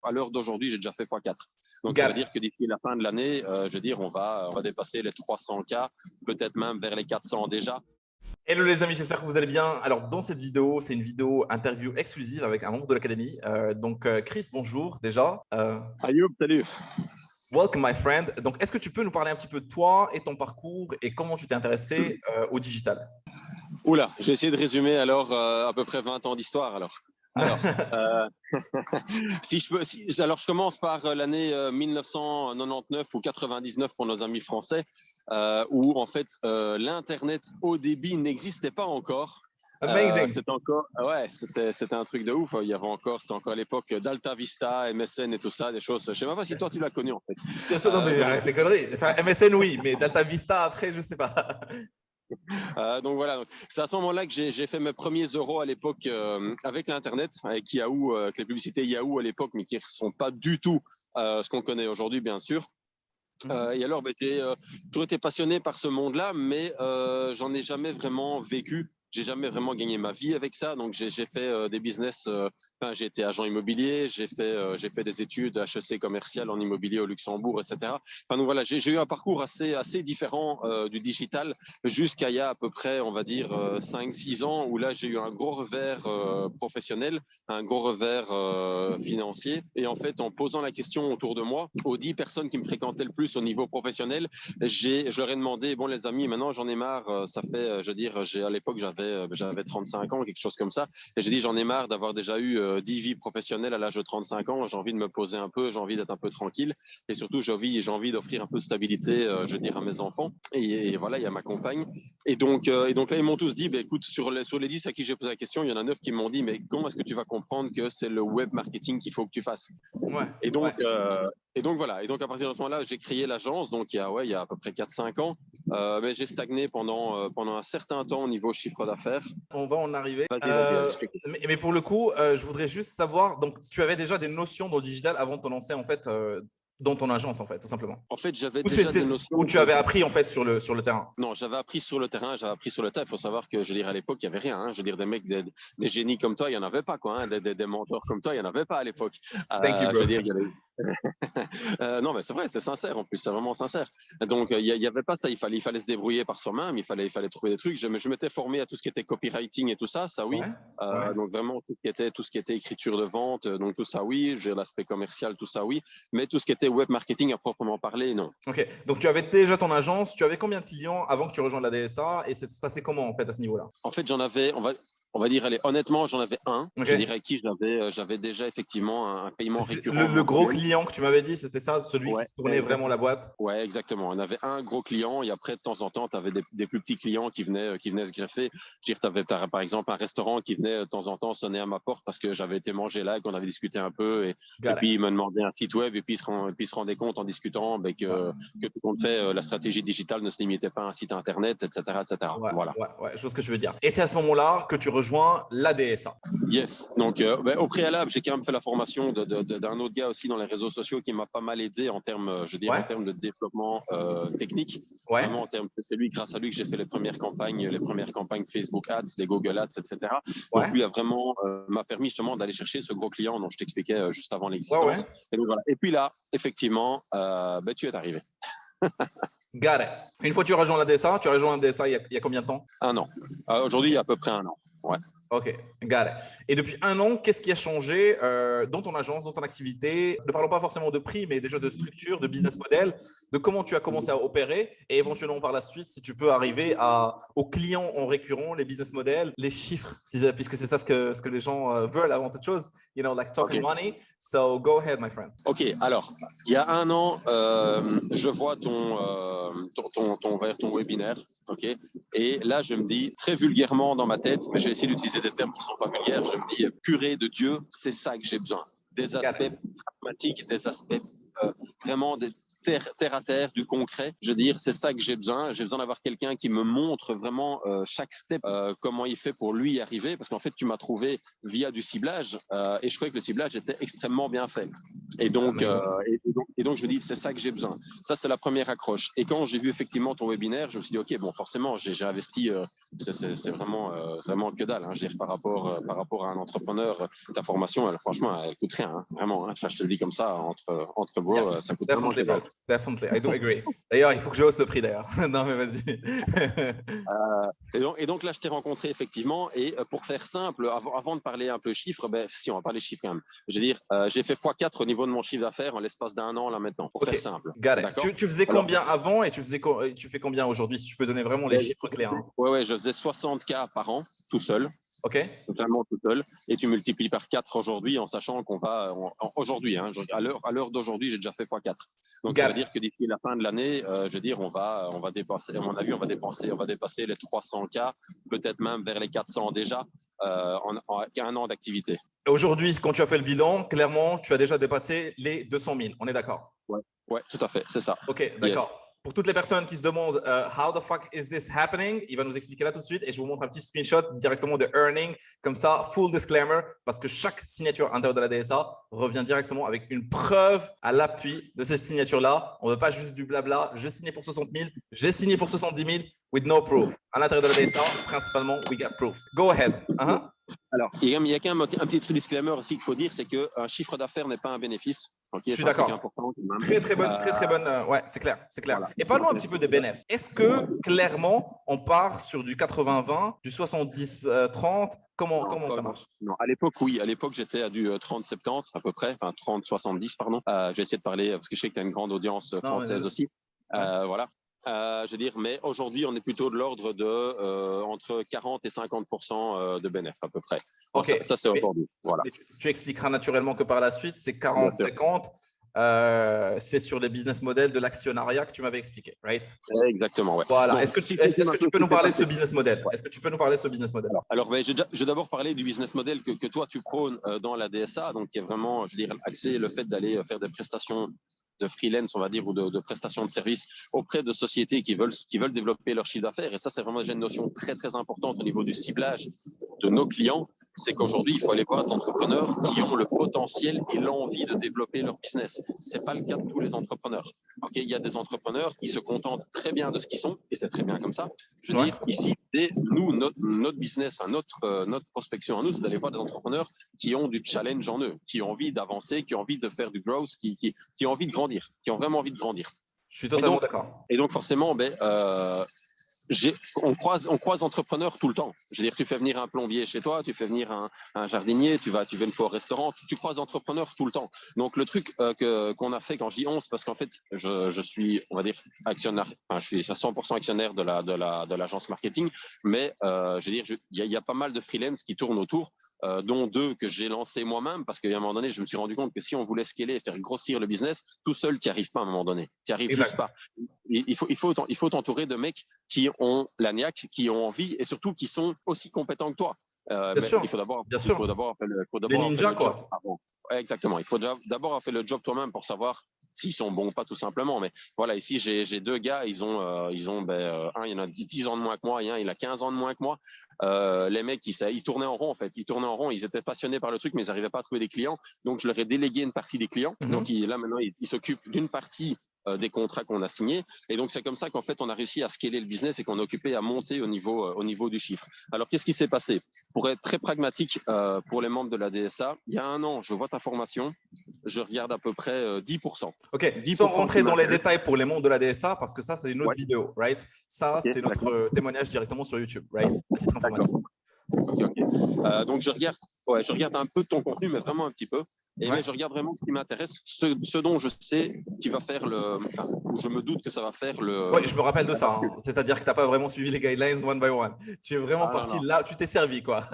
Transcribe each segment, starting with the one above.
à l'heure d'aujourd'hui, j'ai déjà fait x4. Donc, ça Got veut dire que d'ici la fin de l'année, je veux dire, on va dépasser les 300K, peut-être même vers les 400 déjà. Hello les amis, j'espère que vous allez bien. Alors dans cette vidéo, c'est une vidéo interview exclusive avec un membre de l'académie. Chris, bonjour déjà. Ayoub, salut. Welcome my friend. Donc est-ce que tu peux nous parler un petit peu de toi et ton parcours et comment tu t'es intéressé au digital? Oula, je vais essayer de résumer alors à peu près 20 ans d'histoire alors. Alors, si je peux, alors je commence par l'année 1999 ou 99 pour nos amis français, où en fait l'internet haut débit n'existait pas encore. Amazing. C'était encore, ouais, c'était un truc de ouf. Il y avait encore, c'était encore à l'époque d'Alta Vista, MSN et tout ça, des choses. Je sais même pas si toi tu l'as connu en fait. Bien sûr, non mais Donc, arrête les conneries. Enfin, MSN oui, mais Delta Vista après, je sais pas. donc voilà, c'est à ce moment-là que j'ai fait mes premiers euros à l'époque avec l'internet, avec Yahoo, avec les publicités Yahoo à l'époque, mais qui ne sont pas du tout ce qu'on connaît aujourd'hui, bien sûr. Et alors, j'ai toujours été passionné par ce monde-là, mais j'en ai jamais vraiment vécu. J'ai jamais vraiment gagné ma vie avec ça. Donc, j'ai fait des business. Enfin, j'ai été agent immobilier. J'ai fait des études HEC commercial en immobilier au Luxembourg, etc. Enfin, donc voilà, j'ai eu un parcours assez différent du digital jusqu'à il y a à peu près, on va dire, 5-6 ans où là, j'ai eu un gros revers professionnel, un gros revers financier. Et en fait, en posant la question autour de moi, aux 10 personnes qui me fréquentaient le plus au niveau professionnel, je leur ai demandé, bon les amis, maintenant j'en ai marre, ça fait, je veux dire, à l'époque j'avais 35 ans, quelque chose comme ça, et j'ai dit j'en ai marre d'avoir déjà eu 10 vies professionnelles à l'âge de 35 ans, j'ai envie de me poser un peu, j'ai envie d'être un peu tranquille, et surtout j'ai envie d'offrir un peu de stabilité, je veux dire, à mes enfants, et voilà, il y a ma compagne, et donc là ils m'ont tous dit, bah, écoute, sur les 10 à qui j'ai posé la question, il y en a 9 qui m'ont dit, mais comment est-ce que tu vas comprendre que c'est le web marketing qu'il faut que tu fasses? Ouais, Et donc, ouais. voilà. Et donc, à partir de ce moment-là, j'ai créé l'agence. Donc, il y a à peu près 4-5 ans. Mais j'ai stagné pendant un certain temps au niveau chiffre d'affaires. On va en arriver. Vas-y, je t'écoute. Mais pour le coup, je voudrais juste savoir, donc tu avais déjà des notions dans le digital avant de te lancer en fait dans ton agence en fait, tout simplement. En fait, j'avais Ou, déjà des ou notions. tu avais appris en fait sur le terrain. Non, j'avais appris sur le terrain, j'avais appris sur le tas. Il faut savoir que, je veux dire, à l'époque, il y avait rien. Hein. Je veux dire, des mecs, des génies comme toi, il y en avait pas, quoi. Hein. Des mentors comme toi, il y en avait pas à l'époque. Thank you, Je bro. veux dire, il y avait. Non, mais c'est vrai, c'est sincère en plus, c'est vraiment sincère. Donc, il y avait pas ça. Il fallait se débrouiller par soi-même. Il fallait trouver des trucs. Je m'étais formé à tout ce qui était copywriting et tout ça. Ça, oui. Ouais, ouais. Donc, vraiment, tout ce qui était écriture de vente. Donc, tout ça, oui. J'ai l'aspect commercial, tout ça, oui. Mais tout ce qui était web marketing à proprement parler, non. Ok. Donc tu avais déjà ton agence, tu avais combien de clients avant que tu rejoignes la DSA et ça se passait comment en fait à ce niveau-là? En fait, on va dire, allez, honnêtement, j'en avais un. Ok. Je dirais à qui j'avais déjà effectivement un paiement récurrent Le gros mensuel. client que tu m'avais dit, c'était ça, celui qui Ouais, tournait vraiment exactement. la boîte? Ouais, exactement. On avait un gros client et après, de temps en temps, tu avais des plus petits clients qui venaient se greffer. Je veux dire, tu avais par exemple un restaurant qui venait de temps en temps sonner à ma porte parce que j'avais été manger là et qu'on avait discuté un peu. Et Got it. puis, il me demandait un site web et puis il se rendait compte en discutant ben, Ouais. que tout compte fait, la stratégie digitale ne se limitait pas à un site internet, etc., etc. Ouais, Voilà. ouais, ouais, je vois ce que je veux dire. Et c'est à ce moment-là que tu rejoins la DSA. Yes. Donc, ben, au préalable, j'ai quand même fait la formation d'un autre gars aussi dans les réseaux sociaux qui m'a pas mal aidé en termes, je veux dire, en Ouais, termes de développement technique. ouais, Vraiment, c'est lui, grâce à lui, que j'ai fait les premières campagnes Facebook Ads, les Google Ads, etc. Donc, ouais, lui a vraiment m'a permis justement d'aller chercher ce gros client dont je t'expliquais juste avant ouais, ouais. l'existence. Et donc voilà. Et puis là, effectivement, ben, tu es arrivé. Got it. Une fois que tu rejoins la DSA, tu rejoins la DSA il y a combien de temps? Un an. Aujourd'hui, il y a à peu près un an. Ouais. Ok, got it. Et depuis un an, qu'est-ce qui a changé dans ton agence, dans ton activité? Ne parlons pas forcément de prix, mais déjà de structure, de business model, de comment tu as commencé à opérer et éventuellement par la suite, si tu peux arriver aux clients en récurrent, les business models, les chiffres, puisque c'est ça ce que les gens veulent avant toute chose, like talking OK. money. So go ahead, my friend. Ok, alors, il y a un an, je vois ton webinaire, ok, et là, je me dis très vulgairement dans ma tête, mais je vais essayer d'utiliser des termes qui ne sont pas vulgaires, je me dis, purée de Dieu, c'est ça que j'ai besoin. Des Got aspects it. pragmatiques, des aspects vraiment terre à terre, du concret. Je veux dire, c'est ça que j'ai besoin. J'ai besoin d'avoir quelqu'un qui me montre vraiment chaque step, comment il fait pour lui y arriver, parce qu'en fait, tu m'as trouvé via du ciblage, et je trouvais que le ciblage était extrêmement bien fait. Et donc, je me dis, c'est ça que j'ai besoin. Ça, c'est la première accroche. Et quand j'ai vu effectivement ton webinaire, je me suis dit, OK, bon, forcément, j'ai investi, c'est vraiment que dalle. Hein, je veux dire, par rapport à un entrepreneur, ta formation, franchement, elle coûte rien, hein, vraiment. Hein, je te le dis comme ça, entre bro, Yes, ça coûte vraiment que definitely, dalle. bro. Definitely, I do agree. D'ailleurs, il faut que je hausse le prix, d'ailleurs. Non, mais vas-y. Et donc là, je t'ai rencontré effectivement. Et pour faire simple, avant de parler un peu chiffres, si on va parler chiffres quand même. Je veux dire, j'ai fait x4 au niveau de mon chiffre d'affaires en l'espace d'un an là maintenant, pour faire OK, simple. got it. D'accord? Tu faisais Alors, combien avant et tu fais combien aujourd'hui, si tu peux donner vraiment les chiffres clairs, hein. ouais, je faisais 60K par an tout seul. OK? Totalement tout seul, et tu multiplies par 4 aujourd'hui en sachant qu'on va aujourd'hui, hein, à l'heure d'aujourd'hui, j'ai déjà fait x4. Donc ça Got veut it. dire que d'ici la fin de l'année, je veux dire, on va dépasser, à mon avis, on va dépasser les 300K, peut-être même vers les 400 déjà, en un an d'activité. Aujourd'hui, quand tu as fait le bilan, clairement, tu as déjà dépassé les 200 000. On est d'accord? Ouais, tout à fait, c'est ça. OK, Yes. d'accord. Pour toutes les personnes qui se demandent how the fuck is this happening, il va nous expliquer là tout de suite et je vous montre un petit screenshot directement de earning, comme ça, full disclaimer, parce que chaque signature à l'intérieur de la DSA revient directement avec une preuve à l'appui de cette signature-là. On ne veut pas juste du blabla. J'ai signé pour 60 000, j'ai signé pour 70 000 with no proof. À l'intérieur de la DSA, principalement, we got proofs. Go ahead. Alors, il y a quand même un petit disclaimer aussi qu'il faut dire, c'est qu'un chiffre d'affaires n'est pas un bénéfice. Je suis d'accord. Très bonne. Ouais, c'est clair. Voilà. Et parlons un petit peu des bénéfices. Est-ce que clairement, on part sur du 80-20, du 70-30? Comment ça marche? Non, à l'époque, oui. À l'époque, j'étais à du 30-70 à peu près, enfin 30-70, pardon. Je vais essayer de parler, parce que je sais que tu as une grande audience française aussi. Voilà. Je veux dire, mais aujourd'hui, on est plutôt de l'ordre de entre 40 et 50% de bénéfices à peu près. Bon, OK. Ça c'est aujourd'hui. Voilà. Tu expliqueras naturellement que par la suite, c'est 40-50. C'est sur les business models de l'actionnariat que tu m'avais expliqué, right? Exactement, ouais. Voilà. Donc, est-ce que tu peux nous parler de ce business model? Est-ce que tu peux nous parler de ce business model? Alors je vais d'abord parler du business model que toi tu prônes dans la DSA, donc qui est vraiment, je veux dire, axé le fait d'aller faire des prestations de freelance, on va dire, ou de prestations de services auprès de sociétés qui veulent développer leur chiffre d'affaires. Et ça, c'est vraiment déjà une notion très, très importante au niveau du ciblage de nos clients. C'est qu'aujourd'hui, il faut aller voir des entrepreneurs qui ont le potentiel et l'envie de développer leur business. C'est pas le cas de tous les entrepreneurs. Okay, il y a des entrepreneurs qui se contentent très bien de ce qu'ils sont, et c'est très bien comme ça. Je veux dire, ici, nous, notre business, enfin, notre prospection à nous, c'est d'aller voir des entrepreneurs qui ont du challenge en eux, qui ont envie d'avancer, qui ont envie de faire du growth, qui ont envie de grandir, qui ont vraiment envie de grandir. Je suis totalement d'accord. Et donc, forcément, on croise entrepreneurs tout le temps. Je veux dire, tu fais venir un plombier chez toi, tu fais venir un jardinier, tu vas une fois au restaurant, tu croises entrepreneurs tout le temps. Donc, le truc qu'on a fait, quand je dis 11, parce qu'en fait, je suis, on va dire, actionnaire, enfin, je suis à 100% actionnaire de l'agence marketing, mais je veux dire, il y a pas mal de freelance qui tournent autour, dont 2 que j'ai lancés moi-même, parce qu'à un moment donné, je me suis rendu compte que si on voulait scaler et faire grossir le business, tout seul, tu n'y arrives pas à un moment donné. Tu n'y arrives juste pas. Il faut t'entourer de mecs qui ont la niaque, qui ont envie et surtout qui sont aussi compétents que toi. Bien sûr. Il faut d'abord des ninjas, quoi. Exactement. Il faut d'abord avoir fait le job toi-même pour savoir s'ils sont bons ou pas, tout simplement. Mais voilà, ici, j'ai 2 gars, un, il y en a 10 ans de moins que moi, et un, il a 15 ans de moins que moi. Les mecs, ils tournaient en rond, en fait. Ils tournaient en rond, ils étaient passionnés par le truc, mais ils n'arrivaient pas à trouver des clients. Donc, je leur ai délégué une partie des clients. Donc, là, maintenant, ils s'occupent d'une partie des contrats qu'on a signés. Et donc, c'est comme ça qu'en fait, on a réussi à scaler le business et qu'on est occupé à monter au niveau du chiffre. Alors, qu'est-ce qui s'est passé? Pour être très pragmatique pour les membres de la DSA, il y a un an, je vois ta formation, je regarde à peu près 10%. OK, 10% sans rentrer dans les détails pour les membres de la DSA, parce que ça, c'est une autre vidéo, right? Ça, c'est notre témoignage directement sur YouTube, right? Donc, je regarde un peu de ton contenu, mais vraiment un petit peu. Et mais je regarde vraiment ce qui m'intéresse, ce dont je sais qui va faire où je me doute que ça va faire le. Oui, je me rappelle de ça. Hein. C'est-à-dire que tu n'as pas vraiment suivi les guidelines one by one. Tu es vraiment parti là, tu t'es servi, quoi.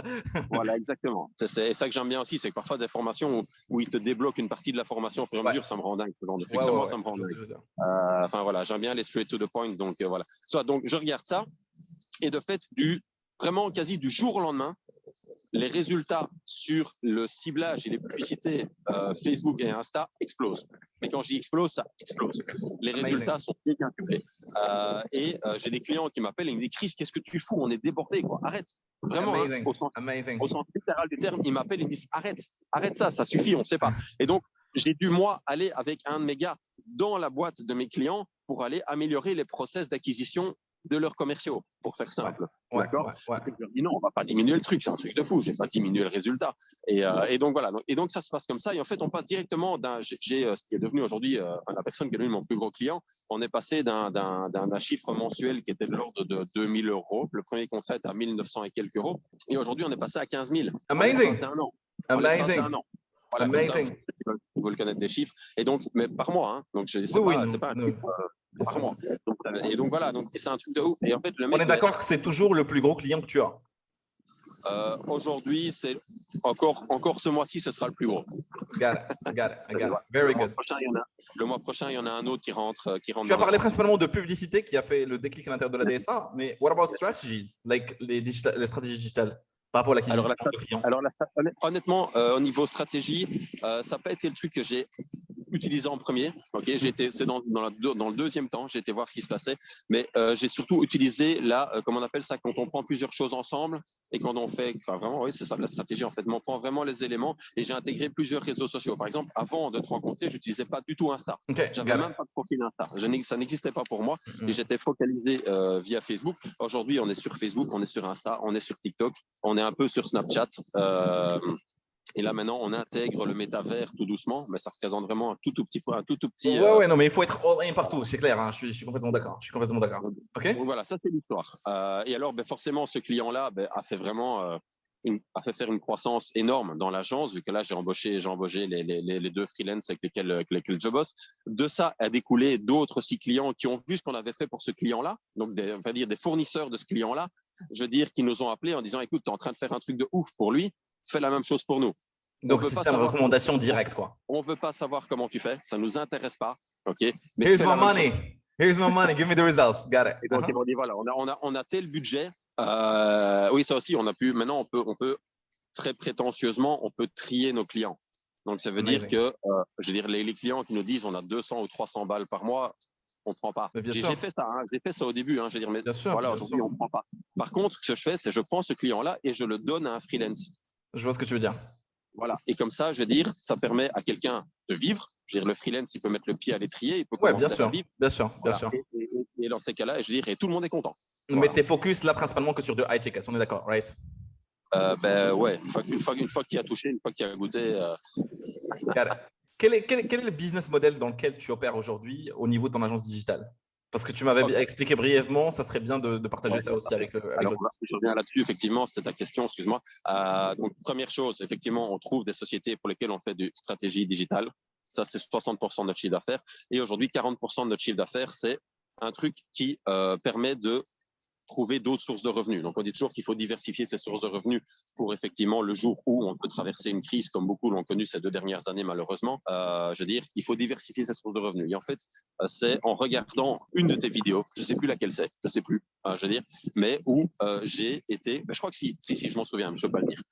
Voilà, exactement. C'est ça que j'aime bien aussi, c'est que parfois des formations où ils te débloquent une partie de la formation au fur et à mesure, ça me rend dingue. Ce genre de truc. Ça me rend dingue. Enfin voilà, j'aime bien les straight to the point. Donc voilà. Donc je regarde ça et de fait, vraiment quasi du jour au lendemain, les résultats sur le ciblage et les publicités Facebook et Insta explosent. Mais quand je dis explose, ça explose. Les résultats sont décuplés. Et j'ai des clients qui m'appellent et ils me disent « Chris, qu'est-ce que tu fous? On est débordé, quoi. Arrête. » Vraiment, au sens littéral du terme, ils m'appellent et ils me disent « Arrête ça, ça suffit, on ne sait pas. » Et donc, j'ai dû, moi, aller avec un de mes gars dans la boîte de mes clients pour aller améliorer les process d'acquisition de leurs commerciaux, pour faire simple. D'accord. Je leur dis non, on va pas diminuer le truc, c'est un truc de fou, je vais pas diminuer le résultat. Et donc voilà, et donc ça se passe comme ça. Et en fait, on passe directement ce qui est devenu aujourd'hui la personne qui est devenue mon plus gros client. On est passé d'un chiffre mensuel qui était de l'ordre de 2000 euros. Le premier contrat était à 1900 et quelques euros. Et aujourd'hui, on est passé à 15 000. Amazing. D'un an. Amazing. Voilà, Amazing. Vous voulez connaître des chiffres. Et donc, mais par mois, hein. Donc, c'est pas un truc par mois. Et donc, voilà. Donc, c'est un truc de ouf. Et en fait, le mec, on est d'accord que c'est toujours le plus gros client que tu as. Aujourd'hui, c'est encore ce mois-ci, ce sera le plus gros. Got it. Very good. Le mois prochain, il y en a un autre qui rentre. Tu as parlé principalement de publicité qui a fait le déclic à l'intérieur de la DSA, mais what about strategies, like les stratégies digitales par rapport à l'acquisition de clients? Alors, honnêtement, au niveau stratégie, ça n'a pas été le truc que j'ai utilisé en premier. Okay, c'est dans le deuxième temps, j'ai été voir ce qui se passait, mais j'ai surtout utilisé comment on appelle ça, quand on prend plusieurs choses ensemble et quand on fait, enfin vraiment, oui, c'est ça la stratégie en fait. On prend vraiment les éléments et j'ai intégré plusieurs réseaux sociaux. Par exemple, avant de te rencontrer, j'utilisais pas du tout Insta. J'avais même pas de profil Insta. Ça n'existait pas pour moi et j'étais focalisé via Facebook. Aujourd'hui, on est sur Facebook, on est sur Insta, on est sur TikTok, on est un peu sur Snapchat. Et là, maintenant, on intègre le métavers tout doucement, mais ça représente vraiment un tout petit point, un tout petit. Ouais, non, mais il faut être all in partout, c'est clair. Hein, je suis complètement d'accord. Ok. Donc voilà, ça c'est l'histoire. Et alors, forcément, ce client-là a fait vraiment, a fait faire une croissance énorme dans l'agence, vu que là, j'ai embauché les deux freelances avec lesquels je bosse. De ça a découlé d'autres aussi clients qui ont vu ce qu'on avait fait pour ce client-là, donc on va dire des fournisseurs de ce client-là, je veux dire, qui nous ont appelés en disant, écoute, tu es en train de faire un truc de ouf pour lui. Fais la même chose pour nous. Donc, c'est une recommandation directe, quoi. On ne veut pas savoir comment tu fais. Ça ne nous intéresse pas. OK? Mais Here's my money. Here's my money. Give me the results. Got it. Et donc, on dit, voilà, on a tel budget. Oui, ça aussi, maintenant, on peut très prétentieusement, on peut trier nos clients. Donc, ça veut dire que, je veux dire, les clients qui nous disent on a 200 ou 300 balles par mois, on ne prend pas. J'ai fait ça, hein, j'ai fait ça au début. Hein, je veux dire, mais voilà, aujourd'hui, on ne prend pas. Par contre, ce que je fais, c'est je prends ce client-là et je le donne à un freelance. Je vois ce que tu veux dire. Voilà. Et comme ça, je veux dire, ça permet à quelqu'un de vivre. Je veux dire, le freelance, il peut mettre le pied à l'étrier, il peut commencer à vivre. Bien sûr. Et dans ces cas-là, je veux dire, et tout le monde est content. Mais tu es focus là principalement que sur de high tickets, on est d'accord, right? Ouais, une fois que tu as touché, une fois que tu as goûté. Quel est le business model dans lequel tu opères aujourd'hui au niveau de ton agence digitale? Parce que tu m'avais expliqué brièvement, ça serait bien de partager ça aussi avec le. Alors, je reviens là-dessus, effectivement, c'était ta question, excuse-moi. Donc, première chose, effectivement, on trouve des sociétés pour lesquelles on fait de stratégie digitale. Ça, c'est 60% de notre chiffre d'affaires. Et aujourd'hui, 40% de notre chiffre d'affaires, c'est un truc qui permet de trouver d'autres sources de revenus. Donc, on dit toujours qu'il faut diversifier ses sources de revenus pour effectivement le jour où on peut traverser une crise comme beaucoup l'ont connu ces 2 dernières années, malheureusement. Je veux dire, il faut diversifier ses sources de revenus. Et en fait, c'est en regardant une de tes vidéos, je ne sais plus laquelle c'est, je ne sais plus, je veux dire, mais où j'ai été, je crois que si, je m'en souviens, mais je ne peux pas le dire.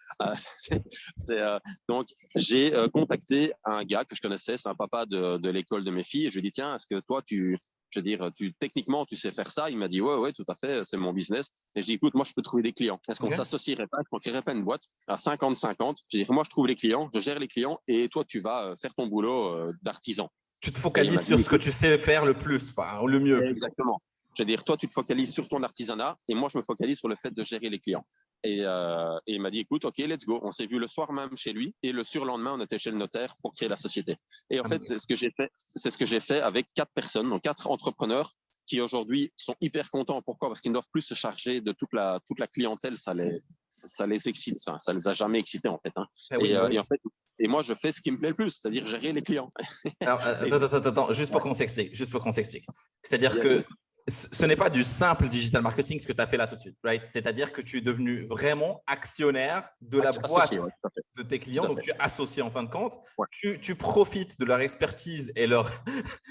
Donc, j'ai contacté un gars que je connaissais, c'est un papa de l'école de mes filles, et je lui ai dit, tiens, est-ce que toi, je veux dire, techniquement, tu sais faire ça? Il m'a dit, ouais, tout à fait, c'est mon business. Et je dis, écoute, moi, je peux trouver des clients. Est-ce qu'on s'associerait pas? Est-ce qu'on créerait pas une boîte à 50-50? Je dis, moi, je trouve les clients, je gère les clients et toi, tu vas faire ton boulot d'artisan. Tu te focalises sur ce que tu sais faire le plus, ou le mieux. Exactement. Je veux dire, toi, tu te focalises sur ton artisanat et moi, je me focalise sur le fait de gérer les clients. Et il m'a dit, écoute, OK, let's go. On s'est vu le soir même chez lui et le surlendemain, on était chez le notaire pour créer la société. Et en fait, c'est ce que j'ai fait avec 4 personnes, donc 4 entrepreneurs qui aujourd'hui sont hyper contents. Pourquoi? Parce qu'ils ne doivent plus se charger de toute la clientèle. Ça les excite. Ça les a jamais excités, en fait. Hein. Et en fait, et moi, je fais ce qui me plaît le plus, c'est-à-dire gérer les clients. Alors, attends, juste pour qu'on s'explique. C'est-à-dire que ce n'est pas du simple digital marketing ce que tu as fait là tout de suite, right? C'est-à-dire que tu es devenu vraiment actionnaire de la boîte de tes clients, donc tu es associé en fin de compte. Ouais. Tu profites de leur expertise et leur…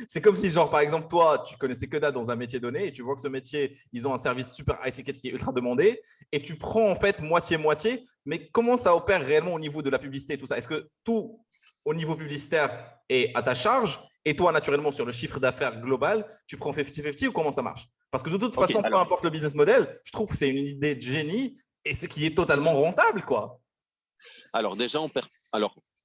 C'est comme si, genre, par exemple, toi, tu connaissais que dalle dans un métier donné et tu vois que ce métier, ils ont un service super high ticket qui est ultra demandé et tu prends en fait moitié-moitié. Mais comment ça opère réellement au niveau de la publicité et tout ça? Est-ce que tout au niveau publicitaire est à ta charge? Et toi, naturellement, sur le chiffre d'affaires global, tu prends 50-50 ou comment ça marche? Parce que de toute façon, peu importe le business model, je trouve que c'est une idée de génie et c'est qui est totalement rentable, quoi. Alors déjà,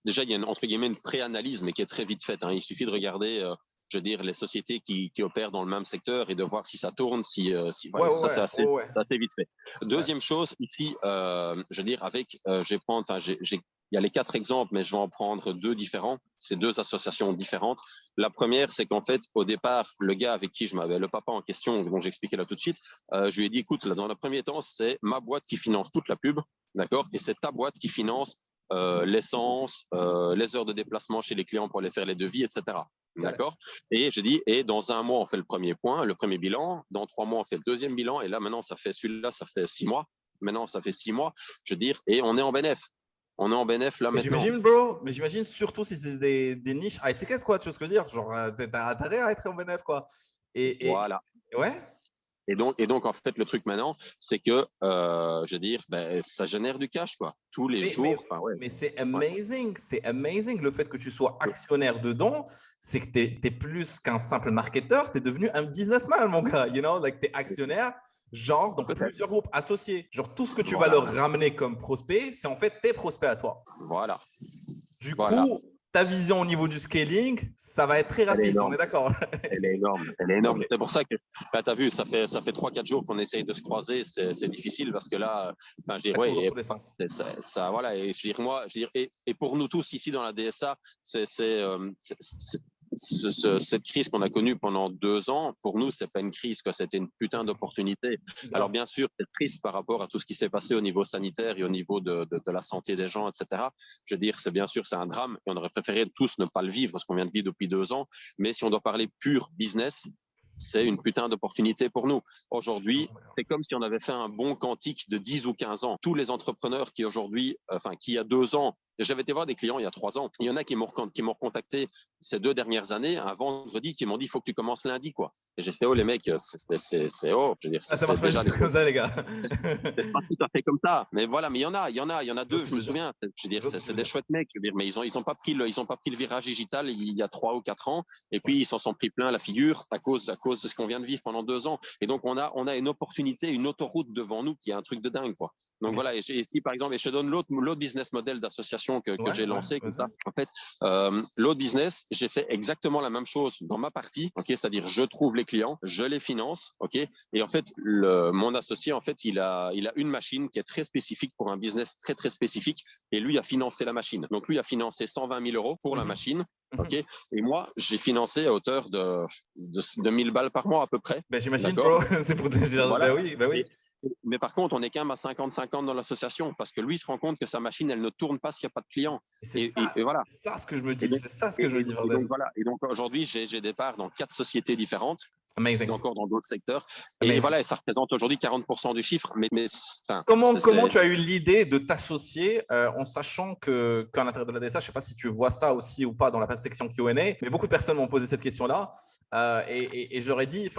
déjà, il y a entre guillemets une pré-analyse, mais qui est très vite faite. Hein. Il suffit de regarder, je veux dire, les sociétés qui opèrent dans le même secteur et de voir si ça tourne, Ouais, voilà, ça ouais, c'est ouais, ouais. assez vite fait. Ouais. Deuxième chose, ici, je veux dire, je vais prendre, il y a les 4 exemples, mais je vais en prendre 2 différents. C'est 2 associations différentes. La première, c'est qu'en fait, au départ, le gars avec qui le papa en question, dont j'expliquais là tout de suite, je lui ai dit, écoute, là, dans le premier temps, c'est ma boîte qui finance toute la pub, d'accord, et c'est ta boîte qui finance l'essence, les heures de déplacement chez les clients pour aller faire les devis, etc. D'accord. Et j'ai dit, et dans un mois, on fait le premier point, le premier bilan. Dans 3 mois, on fait le deuxième bilan. Et là, maintenant, ça fait 6 mois. Maintenant, ça fait 6 mois. Je veux dire, et on est en bénéf. On est en bénéf là Mais maintenant. j'imagine, bro, mais j'imagine surtout si c'est des niches high tickets, quoi, tu vois ce que je veux dire? Genre, t'as intérêt à être en bénéf, quoi. Voilà. Ouais. Et donc, en fait, le truc maintenant, c'est que, je veux dire, ben, ça génère du cash, quoi. Tous les Mais, mais, jours. Enfin, ouais. mais c'est Ouais. amazing, c'est amazing. Le fait que tu sois actionnaire dedans, c'est que tu es plus qu'un simple marketeur, tu es devenu un businessman, mon gars. You know, like, tu es actionnaire, genre dans Peut-être. plusieurs groupes associés. Genre, tout ce que tu vas Voilà. leur ramener comme prospect, c'est en fait tes prospects à toi. Voilà. Du Voilà. coup, ta vision au niveau du scaling, ça va être très Elle est rapide, on énorme. est d'accord? Elle est énorme. Elle est énorme. Ok. C'est pour ça que, ben, tu as vu, ça fait 3-4 jours qu'on essaye de se croiser. C'est difficile parce que là, ben, je dis, Ça court dans ouais, tous les sens. ça, voilà. Et je veux dire, moi, je veux dire, et pour nous tous ici dans la DSA, cette crise qu'on a connue pendant 2 ans, pour nous, c'est pas une crise, quoi. C'était une putain d'opportunité. Alors, bien sûr, c'est triste par rapport à tout ce qui s'est passé au niveau sanitaire et au niveau de la santé des gens, etc. Je veux dire, bien sûr, c'est un drame et on aurait préféré tous ne pas le vivre, ce qu'on vient de vivre depuis 2 ans. Mais si on doit parler pur business, c'est une putain d'opportunité pour nous. Aujourd'hui, c'est comme si on avait fait un bon quantique de 10 ou 15 ans. Tous les entrepreneurs qui aujourd'hui, enfin, qui il y a 2 ans, j'avais été voir des clients il y a 3 ans. Il y en a qui m'ont recontacté ces 2 dernières années, un vendredi, qui m'ont dit, il faut que tu commences lundi, quoi. Et j'ai fait, oh, les mecs, je veux dire, Ah, ça c'est marche pas déjà juste comme ça, les gars. c'est pas tout à fait comme ça. Mais voilà, mais il y en a Je vois ce 2, que je tu me veux dire. souviens. Je veux dire, Je vois ce que tu c'est veux des dire. chouettes mecs, je veux dire, mais ils ont pas pris le virage digital il y a 3 ou 4 ans. Et puis, ils s'en sont pris plein la figure à cause de ce qu'on vient de vivre pendant 2 ans. Et donc, on a une opportunité, une autoroute devant nous qui est un truc de dingue, quoi. Donc Ok. voilà, et si par exemple, et je te donne l'autre business model d'association que Ouais, j'ai ouais, lancé comme vas-y. ça. En fait, l'autre business, j'ai fait exactement la même chose dans ma partie, ok, c'est-à-dire je trouve les clients, je les finance, ok, et en fait, mon associé, en fait, il a une machine qui est très spécifique pour un business très très spécifique, et lui a financé la machine. Donc lui a financé 120 000 euros pour la Mhm. machine, ok, Mhm. et moi j'ai financé à hauteur de 1000 balles par mois à peu près, Ben, j'imagine, d'accord. bro. C'est pour te dire. Ben Voilà. oui, ben oui. Mais par contre, on est quand même à 50-50 dans l'association parce que lui se rend compte que sa machine, elle ne tourne pas s'il n'y a pas de clients. Et Et voilà. c'est ça ce que je me Et dis. donc, C'est ça ce que et, je me et- dis, et donc bordel. voilà. Et donc aujourd'hui, j'ai des parts dans 4 sociétés différentes et Amazing. encore dans d'autres secteurs. Et Amazing. voilà, et ça représente aujourd'hui 40% du chiffre. Mais enfin, Comment tu as eu l'idée de t'associer en sachant qu'à l'intérieur de la DSA, je ne sais pas si tu vois ça aussi ou pas dans la section Q&A, mais beaucoup de personnes m'ont posé cette question-là et je leur ai dit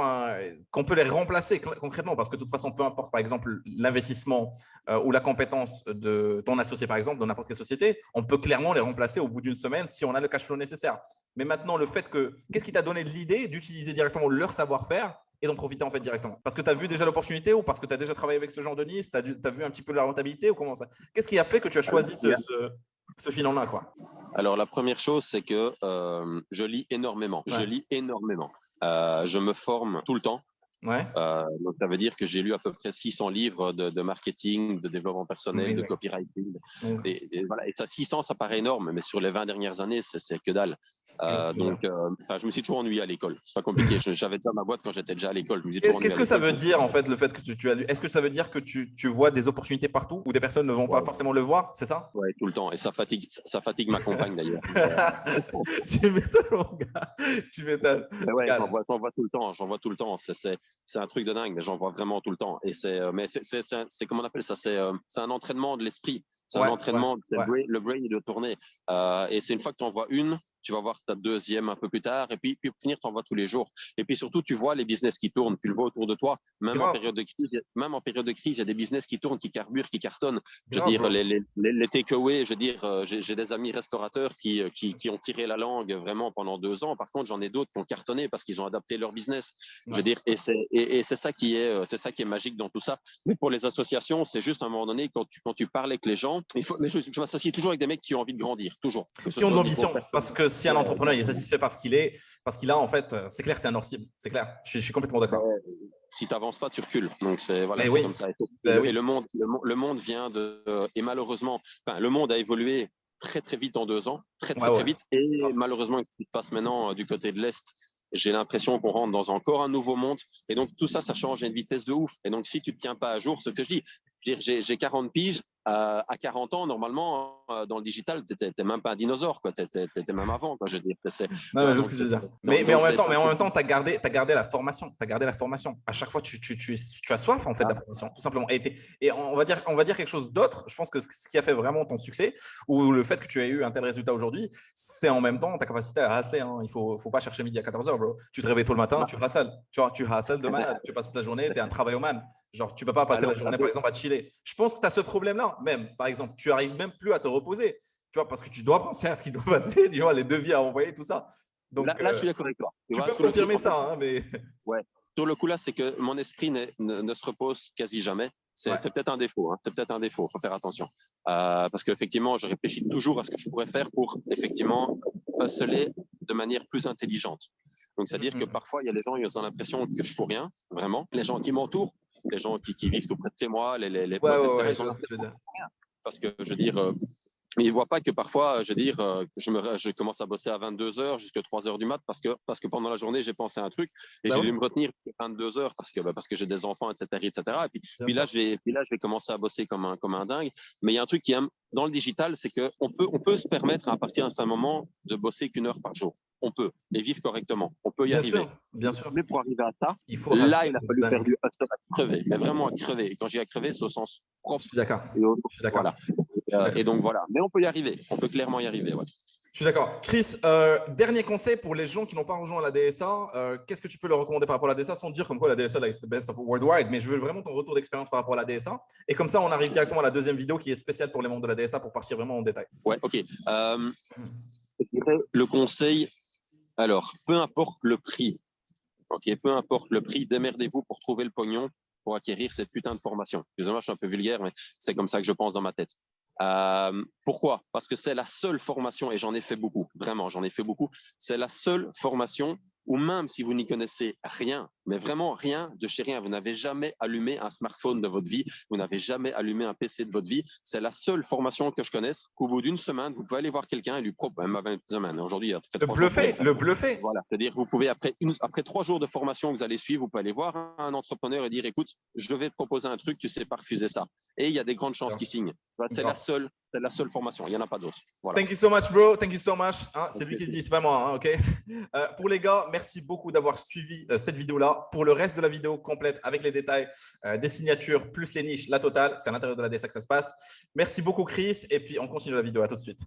qu'on peut les remplacer concrètement parce que de toute façon, peu importe par exemple l'investissement ou la compétence de ton associé par exemple dans n'importe quelle société, on peut clairement les remplacer au bout d'une semaine si on a le cash flow nécessaire. Mais maintenant, qu'est-ce qui t'a donné l'idée d'utiliser directement leur savoir-faire et d'en profiter en fait directement? Parce que tu as vu déjà l'opportunité ou parce que tu as déjà travaillé avec ce genre de niche, tu as vu un petit peu la rentabilité ou comment ça? Qu'est-ce qui a fait que tu as choisi ce filon-là, quoi? Alors, la première chose, c'est que je lis énormément. Je Ouais. lis énormément. Je me forme tout le temps. Ouais. Donc, ça veut dire que j'ai lu à peu près 600 livres de marketing, de développement personnel, de Amazing. copywriting. Amazing. Et voilà. Et ça, 600, ça paraît énorme, mais sur les 20 dernières années, c'est que dalle. Donc, je me suis toujours ennuyé à l'école. C'est pas compliqué. J'avais déjà ma boîte quand j'étais déjà à l'école. Je me suis toujours ennuyé Qu'est-ce à que ça l'école. veut dire en fait le fait que tu as lu? Est-ce que ça veut dire que tu vois des opportunités partout où des personnes ne vont pas Ouais, forcément le voir? C'est ça? ouais, tout le temps. Et ça fatigue ma compagne d'ailleurs. Tu m'étonnes, mon gars. Tu m'étonnes. Mais ouais, Regarde. j'en vois tout le temps. J'en vois tout le temps. C'est un truc de dingue, mais j'en vois vraiment tout le temps. Et mais c'est comment on appelle ça? C'est un entraînement de l'esprit. C'est un Ouais, ouais, entraînement. ouais. Le brain, il doit tourner. Et c'est une fois que tu en vois une, tu vas voir ta deuxième un peu plus tard, et puis pour finir, tu en vois tous les jours. Et puis surtout, tu vois les business qui tournent, tu le vois autour de toi, même en Grave, période de crise, il y a des business qui tournent, qui carburent, qui cartonnent. Je veux grave, dire, bro. les takeaways, je veux dire, j'ai des amis restaurateurs qui ont tiré la langue vraiment pendant 2 ans. Par contre, j'en ai d'autres qui ont cartonné parce qu'ils ont adapté leur business. Je veux Ouais. dire, et c'est ça qui est magique dans tout ça. Mais pour les associations, c'est juste à un moment donné, quand tu parles avec les gens, mais je m'associe toujours avec des mecs qui ont envie de grandir, toujours. Que ce Qui ont de soit au niveau l'ambition. personnel. Parce que si un Ouais, entrepreneur il est exactement. satisfait par ce qu'il est, parce qu'il a, en fait, c'est clair, c'est un hors cible. C'est clair. Je suis complètement Ben, d'accord. si tu n'avances pas, tu recules. Donc, c'est voilà, Mais c'est oui, comme ça. ben oui. Et le monde vient de. Et malheureusement, enfin, le monde a évolué très, très vite en 2 ans, très, Ouais, très, très ouais. vite. Et malheureusement, ce qui se passe maintenant du côté de l'Est, j'ai l'impression qu'on rentre dans encore un nouveau monde. Et donc, tout ça, ça change à une vitesse de ouf. Et donc, si tu ne te tiens pas à jour, c'est ce que je dis. J'ai 40 piges. À 40 ans, normalement, dans le digital, tu n'étais même pas un dinosaure. Tu étais même avant. Quoi, je veux dire. Non, Tu mais vois, je vois ce donc, que tu veux dire. Mais donc en même c'est temps, un peu. tu as gardé la formation. Tu as gardé la formation. À chaque fois, tu as soif en fait d'information, tout simplement. Et on va dire quelque chose d'autre. Je pense que ce qui a fait vraiment ton succès ou le fait que tu aies eu un tel résultat aujourd'hui, c'est en même temps ta capacité à hustler. Hein. Il faut pas chercher midi à 14h, bro. Tu te réveilles tôt le matin, tu hustles. Tu vois, tu hustles de malade. Tu passes toute la journée, tu es un travailloman. Genre, tu peux pas passer la Alors, journée, par exemple, à chiller. Je pense que tu as ce problème-là, même. Par exemple, tu arrives même plus à te reposer. Tu vois, parce que tu dois penser à ce qui doit passer, tu vois, les devis à envoyer, tout ça. Donc, là, je suis d'accord avec toi. Tu tu vois, peux me sur le truc, confirmer en fait, ça, hein, mais ouais. Sur le coup, là, c'est que mon esprit ne se repose quasi jamais. ouais. C'est peut-être un défaut. Hein. C'est peut-être un défaut. Faut faire attention. Parce qu'effectivement, je réfléchis toujours à ce que je pourrais faire pour effectivement hustler de manière plus intelligente. Donc, c'est-à-dire que Mhm. parfois, il y a des gens qui ont l'impression que je fous rien, vraiment. Les gens qui m'entourent, les gens qui vivent tout près de chez moi, les Ouais, potes, ouais, etc., ouais, ils je ont vois ce que tu l'impression veux que dire. je fous rien. Parce que, je veux dire, ils ne voient pas que parfois, je veux dire, je commence à bosser à 22 heures jusqu'à 3 heures du mat parce que pendant la journée, j'ai pensé à un truc et Bah j'ai oui, dû me retenir à 22 heures parce que j'ai des enfants, etc., etc. Et bien sûr. puis là, je vais commencer à bosser comme un dingue. Mais il y a un truc qui est dans le digital, c'est on peut se permettre à partir d'un certain moment de bosser qu'1 heure par jour. On peut et vivre correctement. On peut y Bien arriver. sûr, bien sûr. Mais pour arriver à ça, Il faut là, hustler il a de fallu faire dingue. du hustle à crever, mais vraiment à crever. Et quand j'ai à crever, c'est au sens Je propre. suis d'accord. Et Je suis d'accord. voilà. Je suis d'accord. Et donc voilà. Mais on peut y arriver. On peut clairement y arriver. Ouais. Je suis d'accord. Chris, dernier conseil pour les gens qui n'ont pas rejoint la DSA. Qu'est-ce que tu peux leur recommander par rapport à la DSA sans dire comme quoi la DSA là, c'est the best of worldwide, mais je veux vraiment ton retour d'expérience par rapport à la DSA. Et comme ça, on arrive directement à la deuxième vidéo qui est spéciale pour les membres de la DSA pour partir vraiment en détail. Ouais, ok. Je dirais le conseil, alors, peu importe le prix, ok, peu importe le prix, démerdez-vous pour trouver le pognon pour acquérir cette putain de formation. Excusez-moi, je suis un peu vulgaire, mais c'est comme ça que je pense dans ma tête. Pourquoi? Parce que c'est la seule formation, et j'en ai fait beaucoup, vraiment, j'en ai fait beaucoup, c'est la seule formation où même si vous n'y connaissez rien, mais vraiment rien de chez rien, vous n'avez jamais allumé un smartphone de votre vie, vous n'avez jamais allumé un PC de votre vie, c'est la seule formation que je connaisse qu'au bout d'une semaine, vous pouvez aller voir quelqu'un et lui proposer, même à 20 semaines, aujourd'hui, il a fait Le 3 jours, vous pouvez bluffer, le faire. le bluffer. Voilà, c'est-à-dire vous pouvez après 3 jours de formation que vous allez suivre, vous pouvez aller voir un entrepreneur et dire écoute, je vais te proposer un truc, tu sais pas refuser ça. Et il y a des grandes chances Grave. qu'ils signent. Grave. C'est la seule formation. Il y en a pas d'autres. Voilà. Thank you so much, bro. Thank you so much. Hein, c'est lui qui le Okay. dit, c'est pas moi. Hein, ok. Pour les gars, merci beaucoup d'avoir suivi cette vidéo-là. Pour le reste de la vidéo complète avec les détails des signatures plus les niches, la totale, c'est à l'intérieur de la DSA que ça se passe. Merci beaucoup, Chris. Et puis, on continue la vidéo. À tout de suite.